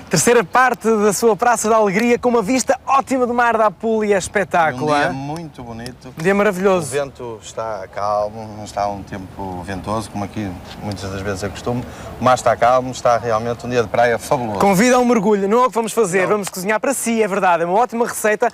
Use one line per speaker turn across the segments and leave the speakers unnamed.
Terceira parte da sua Praça da Alegria, com uma vista ótima do Mar da Apulia, espetáculo.
Um dia muito bonito.
Um dia maravilhoso.
O vento está calmo, não está um tempo ventoso, como aqui muitas das vezes é costume. O mar está calmo, está realmente um dia de praia fabuloso.
Convida a um mergulho, não é o que vamos fazer, vamos cozinhar para si, é verdade, é uma ótima receita.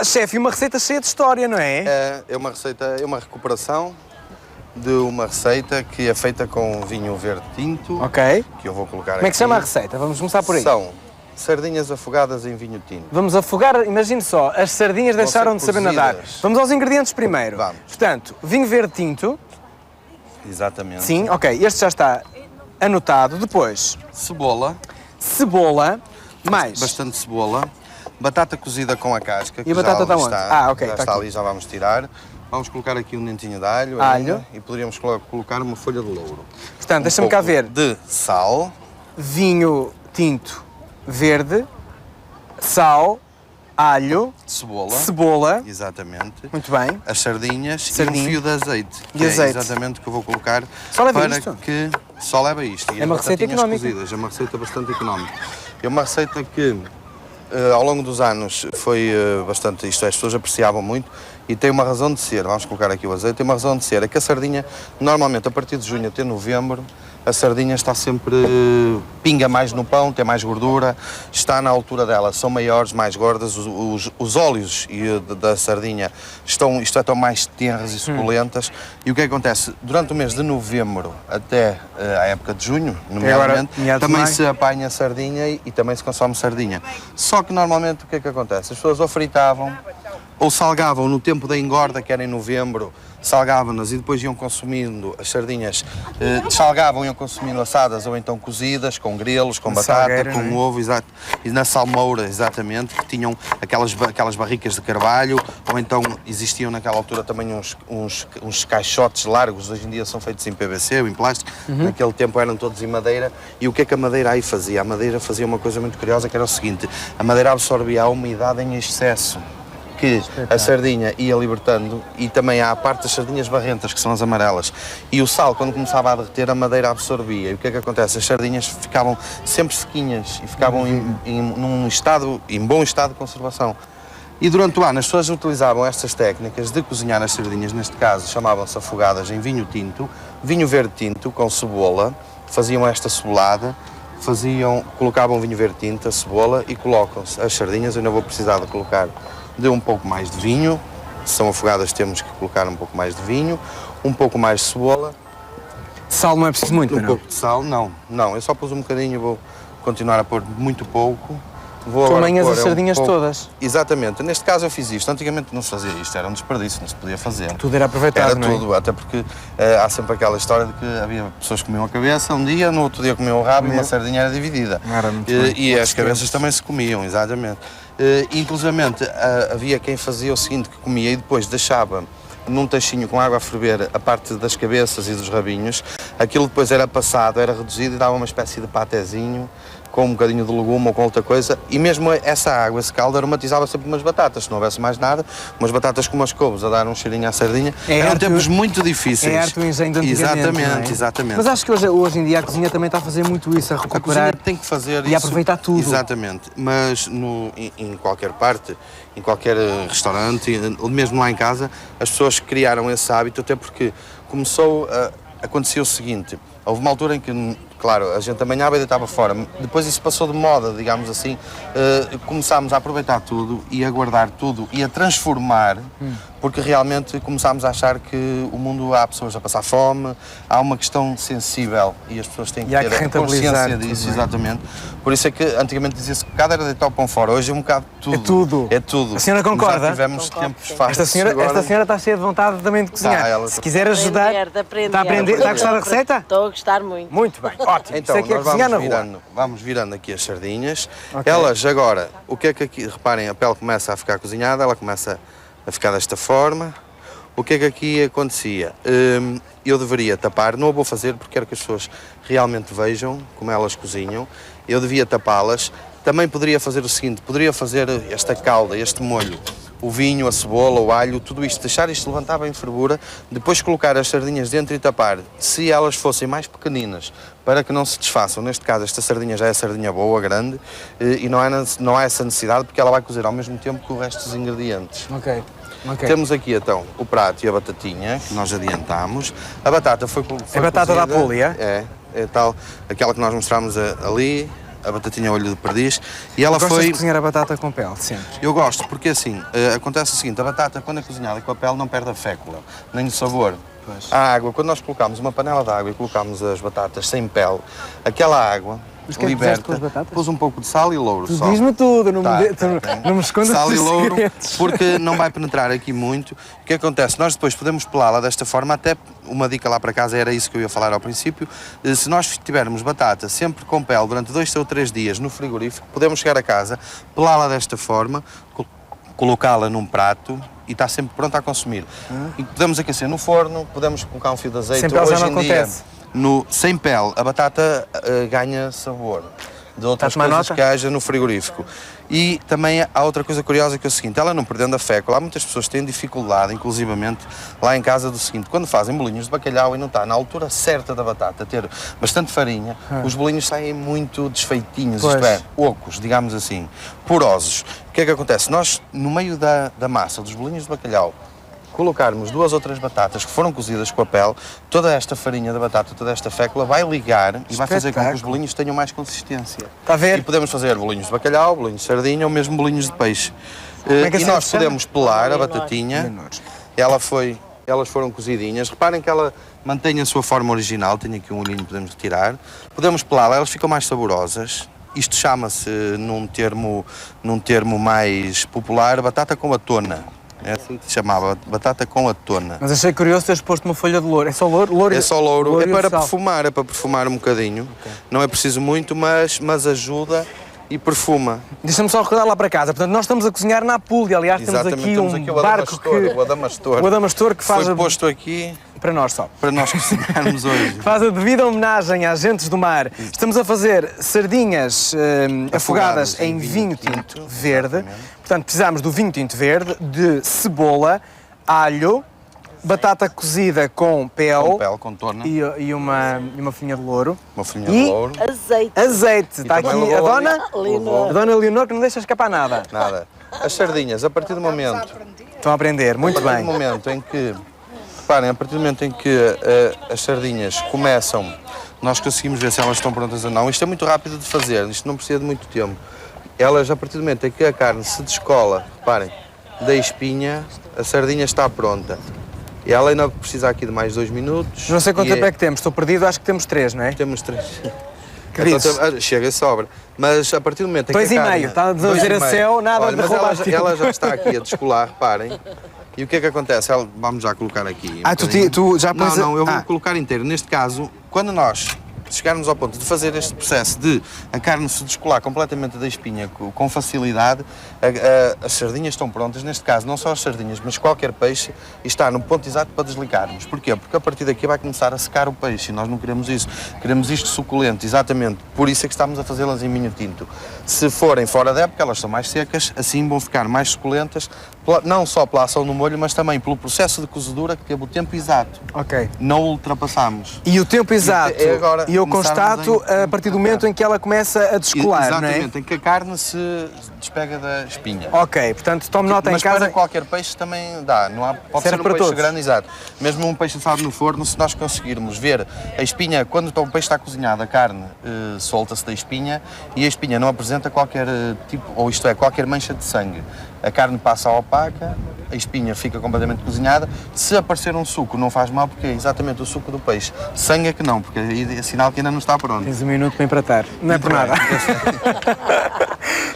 Chefe, uma receita cheia de história, não é?
É uma receita, é uma recuperação de uma receita que é feita com vinho verde tinto.
Ok.
Que eu vou colocar aqui.
Como é que se chama a receita? Vamos começar por aí.
São sardinhas afogadas em vinho tinto.
Vamos afogar, imagine só, as sardinhas deixaram de saber nadar. Vamos aos ingredientes primeiro.
Vamos.
Portanto, vinho verde tinto.
Exatamente.
Sim, ok, este já está anotado. Depois,
Cebola.
cebola, mais.
Bastante cebola. Batata cozida com a casca. Que
E a batata está
já
onde?
está,
Ok,
já
está
está
aqui.
ali, já vamos tirar. Vamos colocar aqui um dentinho de alho.
Alho.
Ainda, e poderíamos colocar uma folha de louro.
Portanto, deixa-me cá
pouco
ver.
De sal.
Vinho tinto verde, sal, alho,
Cebola.
cebola.
Exatamente.
Muito bem.
As sardinhas
Sardinha.
e um fio de azeite.
De
Que
azeite.
É exatamente o que eu vou colocar.
Só leva
para
isto?
que só leva isto. E
É uma
as
receita
batatinhas
económica.
cozidas. É uma receita bastante económica. É uma receita que ao longo dos anos foi bastante, isto é, as pessoas apreciavam muito e tem uma razão de ser. Vamos colocar aqui o azeite. Tem uma razão de ser. É que a sardinha, normalmente a partir de junho até novembro, a sardinha está sempre, pinga mais no pão, tem mais gordura, está na altura dela, são maiores, mais gordas, os óleos da sardinha estão mais tenras e suculentas. E o que acontece? Durante o mês de novembro até a época de junho, nomeadamente, também se apanha sardinha e também se consome sardinha. Só que normalmente o que é que acontece? As pessoas ou fritavam ou salgavam no tempo da engorda, que era em novembro, salgavam-nas e depois iam consumindo as sardinhas, salgavam e iam consumindo assadas ou então cozidas, com grelos, com batata,
salgueira,
com ovo, exato, e na salmoura, exatamente, que tinham aquelas barricas de carvalho, ou então existiam naquela altura também uns caixotes largos, hoje em dia são feitos em PVC ou em plástico, naquele tempo eram todos em madeira, e o que é que a madeira aí fazia? A madeira fazia uma coisa muito curiosa, que era o seguinte: a madeira absorvia a umidade em excesso, que a sardinha ia libertando, e também há a parte das sardinhas barrentas, que são as amarelas, e o sal, quando começava a derreter, a madeira absorvia. E o que é que acontece? As sardinhas ficavam sempre sequinhas e ficavam em bom estado de conservação. E durante o ano as pessoas utilizavam estas técnicas de cozinhar as sardinhas, neste caso chamavam-se afogadas em vinho tinto, vinho verde tinto com cebola, faziam esta cebolada, colocavam vinho verde tinto, a cebola, e colocam-se as sardinhas. Eu não vou precisar de colocar de um pouco mais de vinho, se são afogadas temos que colocar um pouco mais de vinho, um pouco mais de cebola.
Sal não é preciso muito,
Um
não?
pouco de sal, não, eu só pus um bocadinho, vou continuar a pôr muito pouco. Vou
Tu
agora
amanhas
pôr
as sardinhas
pouco.
todas.
Exatamente, neste caso eu fiz isto, antigamente não se fazia isto, era um desperdício, não se podia fazer.
Tudo era aproveitado,
Era
não é?
tudo, até porque há sempre aquela história de que havia pessoas que comiam a cabeça um dia, no outro dia comiam o rabo e uma sardinha era dividida.
Era muito bem.
E as cabeças também se comiam, exatamente. Inclusivamente havia quem fazia o seguinte, que comia e depois deixava num tachinho com água a ferver a parte das cabeças e dos rabinhos, aquilo depois era passado, era reduzido e dava uma espécie de patezinho, com um bocadinho de legume ou com outra coisa, e mesmo essa água, esse caldo, aromatizava sempre umas batatas, se não houvesse mais nada, umas batatas com umas couves a dar um cheirinho à sardinha. Eram tempos muito difíceis.
É arte o engenho de antigamente,
Exatamente,
não é?
exatamente.
Mas acho que hoje em dia a cozinha também está a fazer muito isso, a
A
recuperar
cozinha tem que fazer
e
isso.
aproveitar tudo.
Exatamente, mas em qualquer parte, em qualquer restaurante, mesmo lá em casa, as pessoas criaram esse hábito, até porque acontecia o seguinte: houve uma altura em que, claro, a gente amanhava e deitava fora, depois isso passou de moda, digamos assim, começámos a aproveitar tudo e a guardar tudo e a transformar, porque realmente começámos a achar que o mundo, há pessoas a passar fome, há uma questão sensível e as pessoas têm que ter a consciência disso, exatamente. Por isso é que antigamente dizia-se que cada era deitar o pão fora, hoje é um bocado tudo.
É tudo.
É tudo.
A senhora concorda?
Já tivemos tempos fáceis.
Esta senhora está cheia de vontade também de cozinhar. Se quiser ajudar, está a aprender. Está a gostar da receita?
Estou a gostar muito.
Muito bem, ótimo.
Então,
Isso é que é
nós
cozinhar na rua.
vamos virando aqui as sardinhas.
Ok.
Elas agora, o que é que aqui, reparem, a pele começa a ficar cozinhada, ela começa a ficar desta forma. O que é que aqui acontecia? Eu deveria tapar, não o vou fazer porque quero que as pessoas realmente vejam como elas cozinham. Eu devia tapá-las. Também poderia fazer o seguinte, poderia fazer esta calda, este molho, o vinho, a cebola, o alho, tudo isto, deixar isto levantar bem fervura, depois colocar as sardinhas dentro e tapar. Se elas fossem mais pequeninas, para que não se desfaçam, neste caso esta sardinha já é sardinha boa, grande, e não há essa necessidade porque ela vai cozer ao mesmo tempo que o resto dos ingredientes.
Ok.
Temos aqui então o prato e a batatinha, que nós adiantamos. A batata foi
a batata
cozida,
da Apulia?
É tal, aquela que nós mostramos ali. A batatinha olho de perdiz, e ela
Gostas
foi...
de cozinhar a batata com pele, sempre?
Eu gosto, porque assim, acontece o seguinte, a batata quando é cozinhada com a pele não perde a fécula, nem o sabor.
Pois.
A água, quando nós colocamos uma panela de água e colocamos as batatas sem pele, aquela água
Mas o que é que
liberta,
fizeste com as batatas?
pôs um pouco de sal e louro
Tu
só.
diz-me tudo, não,
Tá,
não me escondas
sal e
os
louro,
segredos.
porque não vai penetrar aqui muito. O que acontece? Nós depois podemos pelá-la desta forma, até uma dica lá para casa, era isso que eu ia falar ao princípio. Se nós tivermos batata sempre com pele durante 2 ou 3 dias no frigorífico, podemos chegar a casa, pelá-la desta forma, colocá-la num prato e está sempre pronta a consumir. E podemos aquecer no forno, podemos colocar um fio de azeite.
Sem pele já
Hoje
não
em dia,
acontece.
sem pele, a batata ganha sabor de outras
Dá-te uma
coisas
nota?
que haja no frigorífico. E também há outra coisa curiosa que é o seguinte, ela não perdendo a fécula, há muitas pessoas que têm dificuldade, inclusivamente lá em casa, do seguinte, quando fazem bolinhos de bacalhau e não está na altura certa da batata, ter bastante farinha, os bolinhos saem muito desfeitinhos,
Pois.
isto é, ocos, digamos assim, porosos. O que é que acontece? Nós, no meio da massa dos bolinhos de bacalhau, colocarmos 2 ou 3 batatas que foram cozidas com a pele, toda esta farinha da batata, toda esta fécula vai ligar e vai fazer com que os bolinhos tenham mais consistência.
Está a ver?
E podemos fazer bolinhos de bacalhau, bolinhos de sardinha ou mesmo bolinhos de peixe.
é que
E
se
nós
chama?
podemos pelar a batatinha,
Menores.
elas foram cozidinhas. Reparem que ela mantém a sua forma original, tem aqui um olhinho que podemos retirar. Podemos pelá-la, elas ficam mais saborosas. Isto chama-se, num termo mais popular, batata com atona. É assim que se chamava, batata com atona.
Mas achei curioso teres posto uma folha de louro. É só louro? Louro
É só louro, é
e
para
sal.
perfumar um bocadinho. Não é preciso muito, mas ajuda e perfuma.
Deixa-me só recordar lá para casa. Portanto, nós estamos a cozinhar na Apulia. Aliás,
Exatamente,
temos aqui um
o
barco
o Adamastor.
O Adamastor que faz
Foi posto aqui
para nós só.
para nós cozinharmos hoje.
Faz a devida homenagem a agentes do mar. Estamos a fazer sardinhas afogadas em vinho tinto verde. Portanto, precisamos do vinho tinto verde, de cebola, alho, batata cozida com pele,
Com pele, com tona,
e uma folhinha de louro.
uma folhinha de louro.
Azeite.
Azeite. Está aqui
também
a
levou
dona,
Leonor.
a dona Leonor, que não deixa escapar nada.
Nada. As sardinhas, a partir do momento,
Estão a aprender, muito bem.
reparem, a partir do momento em que as sardinhas começam, nós conseguimos ver se elas estão prontas ou não. Isto é muito rápido de fazer, isto não precisa de muito tempo. Elas, a partir do momento em que a carne se descola, reparem, da espinha, a sardinha está pronta. E ela ainda precisa aqui de mais 2 minutos.
Não sei quanto
e
tempo é que temos, estou perdido, acho que temos 3, não é?
Temos 3.
Que dizes?
Chega e sobra. Mas a partir do momento em que
2
a
e
carne...
meio, está a dizer
2 e
a
meio.
céu, nada
Olha,
de
mas
roubar
ela já está aqui a descolar, reparem. E o que é que acontece? Vamos já colocar aqui.
Ah, tu já pões...
Não, eu vou colocar inteiro. Neste caso, quando nós chegarmos ao ponto de fazer este processo de a carne se descolar completamente da espinha com facilidade, as sardinhas estão prontas. Neste caso, não só as sardinhas, mas qualquer peixe está no ponto exato para desligarmos. Porquê? Porque a partir daqui vai começar a secar o peixe e nós não queremos isso. Queremos isto suculento, exatamente. Por isso é que estamos a fazê-las em vinho tinto. Se forem fora da época, elas são mais secas, assim vão ficar mais suculentas, não só pela ação no molho, mas também pelo processo de cozedura que teve o tempo exato.
Ok.
Não ultrapassamos.
E o tempo exato,
É agora
e eu
começarmos
constato
a
a partir do momento em que ela começa a descolar, não é?
Exatamente, em que a carne se despega da espinha.
Ok, portanto, tome nota
Mas
em casa.
para qualquer peixe também dá, não há, pode
Serve
ser um
para
peixe
todos.
grande, exato. Mesmo um peixe assado no forno, se nós conseguirmos ver a espinha, quando o peixe está cozinhado, a carne solta-se da espinha e a espinha não apresenta qualquer tipo, ou isto é, qualquer mancha de sangue. A carne passa a opaca, a espinha fica completamente cozinhada. Se aparecer um suco, não faz mal, porque é exatamente o suco do peixe. Sangue é que não, porque aí é sinal que ainda não está pronto.
Tens 1 minuto para empratar. Não é por nada.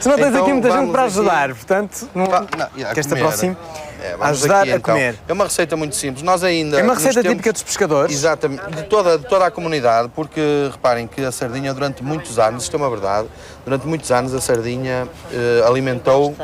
Se não tens
Então,
aqui muita gente
vamos
para
aqui.
ajudar, portanto, não,
A
que este
comer.
aproxime.
Vamos
ajudar
aqui,
a
então.
comer.
É uma receita muito simples. Nós ainda...
É uma
nos
receita
tempos-
típica dos pescadores.
Exatamente, de toda a comunidade, porque reparem que a sardinha durante muitos anos, isto é uma verdade, durante muitos anos a sardinha alimentou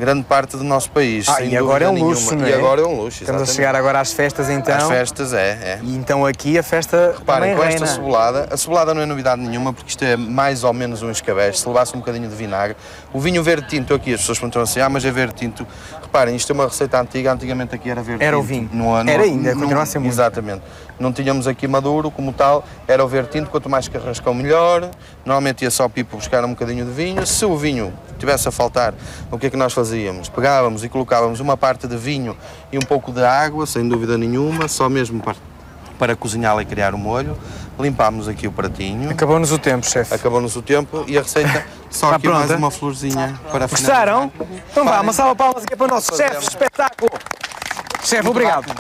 grande parte do nosso país. sem
e agora é um
dúvida
luxo,
nenhuma.
não é?
E agora é um luxo,
Estamos a
exatamente.
chegar agora às festas, então.
Às festas, é.
E então aqui a festa
Reparem,
também
com
reina.
esta cebolada, a cebolada não é novidade nenhuma, porque isto é mais ou menos um escabeche, se levasse um bocadinho de vinagre. O vinho verde tinto aqui, as pessoas perguntam assim, mas é verde tinto. Reparem, isto é uma receita antiga, antigamente aqui era verde
Era
tinto.
o vinho. Era ainda, continua a ser muito.
Exatamente. Não tínhamos aqui maduro como tal, era o verde tinto, quanto mais carrascão melhor. Normalmente ia só o pipo buscar um bocadinho de vinho. Se o vinho tivesse a faltar, o que é que nós fazíamos? Pegávamos e colocávamos uma parte de vinho e um pouco de água, sem dúvida nenhuma, só mesmo para cozinhá-la e criar o molho. Limpámos aqui o pratinho.
Acabou-nos o tempo, chefe.
Acabou-nos o tempo e a receita, só
Está
aqui mais
pronta?
uma florzinha para
Gostaram? Então vá,
Parem.
uma salva de palmas aqui para o nosso chefe, espetáculo. Chefe, obrigado.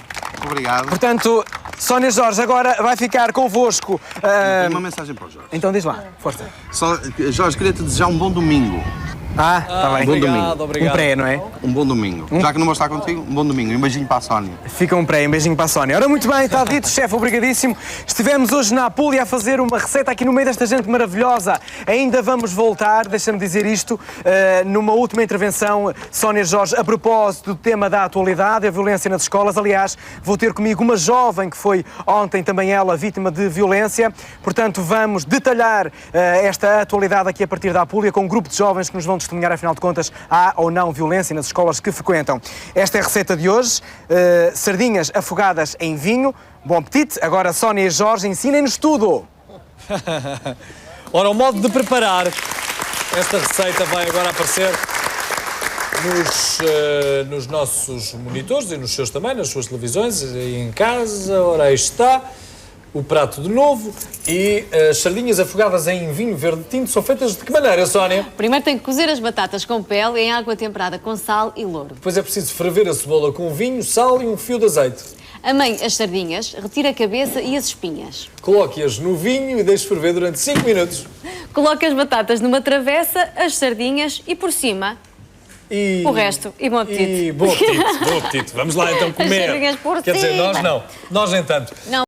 Obrigado.
Portanto, Sónia Jorge agora vai ficar convosco.
Tenho uma mensagem para o Jorge.
Então diz lá, força.
Jorge, queria-te desejar um bom domingo.
Está bem.
Bom domingo.
Um pré, não é?
Um bom domingo. Já que não vou estar contigo, um bom domingo. E um beijinho para a Sónia.
Fica um pré, um beijinho para a Sónia. Ora, muito bem, está dito, chefe, obrigadíssimo. Estivemos hoje na Apulia a fazer uma receita aqui no meio desta gente maravilhosa. Ainda vamos voltar, deixa-me dizer isto, numa última intervenção, Sónia Jorge, a propósito do tema da atualidade, a violência nas escolas. Aliás, vou ter comigo uma jovem que foi ontem também ela vítima de violência. Portanto, vamos detalhar esta atualidade aqui a partir da Apulia com um grupo de jovens que nos vão testemunhar, afinal de contas, há ou não violência nas escolas que frequentam. Esta é a receita de hoje, sardinhas afogadas em vinho. Bom apetite. Agora Sónia e Jorge ensinem-nos tudo.
Ora, o modo de preparar esta receita vai agora aparecer nos nossos monitores e nos seus também, nas suas televisões, aí em casa. Ora, aí está o prato de novo e as sardinhas afogadas em vinho verde tinto são feitas de que maneira, Sónia?
Primeiro tem que cozer as batatas com pele em água temperada com sal e louro.
Depois é preciso ferver a cebola com vinho, sal e um fio de azeite.
Amém as sardinhas, retire a cabeça e as espinhas.
Coloque-as no vinho e deixe ferver durante 5 minutos.
Coloque as batatas numa travessa, as sardinhas e por cima
E...
o resto. E bom apetite.
E bom apetite, bom apetite. Vamos lá então comer.
sardinhas por
Quer dizer,
cima.
nós não. Nós nem tanto.
Não.